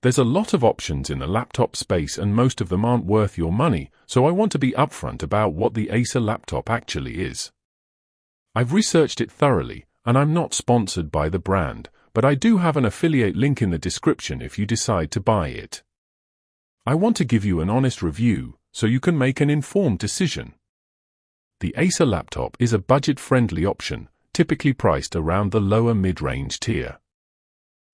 There's a lot of options in the laptop space and most of them aren't worth your money, so I want to be upfront about what the Acer laptop actually is. I've researched it thoroughly, and I'm not sponsored by the brand, but I do have an affiliate link in the description if you decide to buy it. I want to give you an honest review, so you can make an informed decision. The Acer laptop is a budget-friendly option, typically priced around the lower mid-range tier.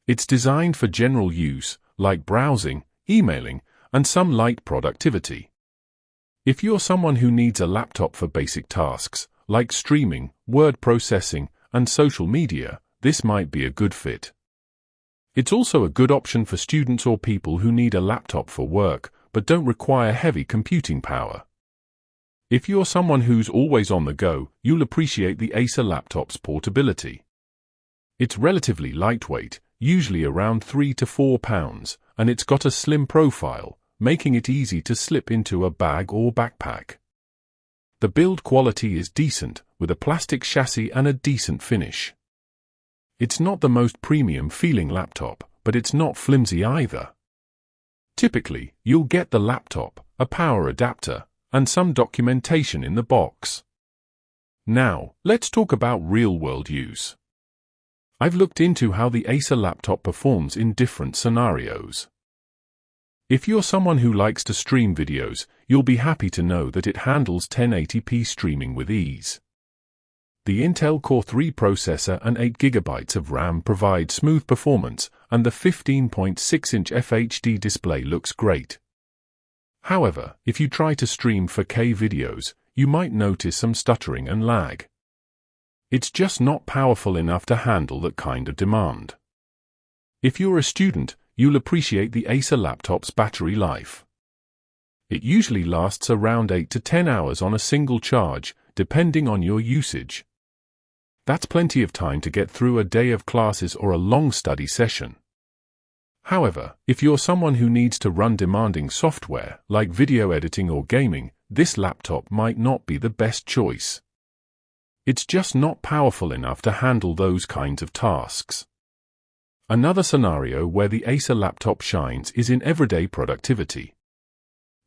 It's designed for general use, like browsing, emailing, and some light productivity. If you're someone who needs a laptop for basic tasks, like streaming, word processing, and social media, this might be a good fit. It's also a good option for students or people who need a laptop for work, but don't require heavy computing power. If you're someone who's always on the go, you'll appreciate the Acer laptop's portability. It's relatively lightweight, usually around 3 to 4 pounds, and it's got a slim profile, making it easy to slip into a bag or backpack. The build quality is decent, with a plastic chassis and a decent finish. It's not the most premium-feeling laptop, but it's not flimsy either. Typically, you'll get the laptop, a power adapter, and some documentation in the box. Now, let's talk about real-world use. I've looked into how the Acer laptop performs in different scenarios. If you're someone who likes to stream videos, you'll be happy to know that it handles 1080p streaming with ease. The Intel Core 3 processor and 8GB of RAM provide smooth performance, and the 15.6-inch FHD display looks great. However, if you try to stream 4K videos, you might notice some stuttering and lag. It's just not powerful enough to handle that kind of demand. If you're a student, you'll appreciate the Acer laptop's battery life. It usually lasts around 8 to 10 hours on a single charge, depending on your usage. That's plenty of time to get through a day of classes or a long study session. However, if you're someone who needs to run demanding software, like video editing or gaming, this laptop might not be the best choice. It's just not powerful enough to handle those kinds of tasks. Another scenario where the Acer laptop shines is in everyday productivity.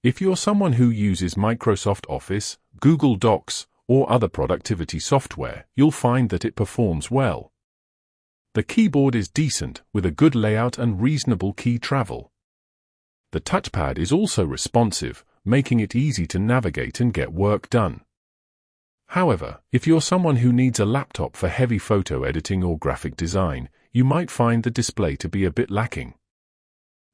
If you're someone who uses Microsoft Office, Google Docs, or other productivity software, you'll find that it performs well. The keyboard is decent, with a good layout and reasonable key travel. The touchpad is also responsive, making it easy to navigate and get work done. However, if you're someone who needs a laptop for heavy photo editing or graphic design, you might find the display to be a bit lacking.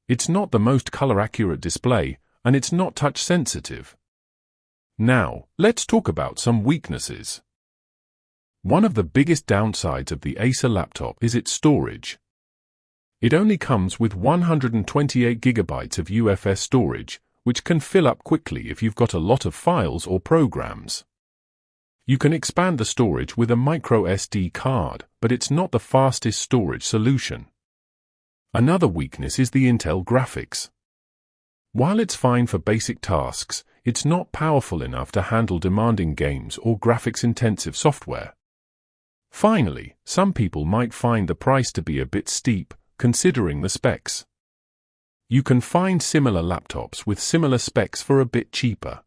It's not the most color-accurate display, and it's not touch-sensitive. Now, let's talk about some weaknesses. One of the biggest downsides of the Acer laptop is its storage. It only comes with 128GB of UFS storage, which can fill up quickly if you've got a lot of files or programs. You can expand the storage with a micro SD card, but it's not the fastest storage solution. Another weakness is the Intel graphics. While it's fine for basic tasks, it's not powerful enough to handle demanding games or graphics-intensive software. Finally, some people might find the price to be a bit steep, considering the specs. You can find similar laptops with similar specs for a bit cheaper.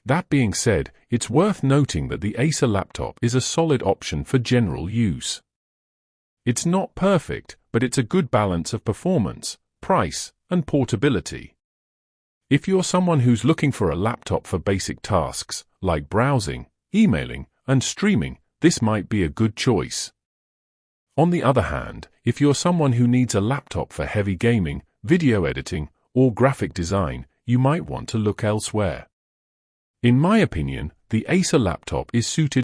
That being said, it's worth noting that the Acer laptop is a solid option for general use. It's not perfect, but it's a good balance of performance, price, and portability. If you're someone who's looking for a laptop for basic tasks, like browsing, emailing, and streaming, this might be a good choice. On the other hand, if you're someone who needs a laptop for heavy gaming, video editing, or graphic design, you might want to look elsewhere. In my opinion, the Acer laptop is suited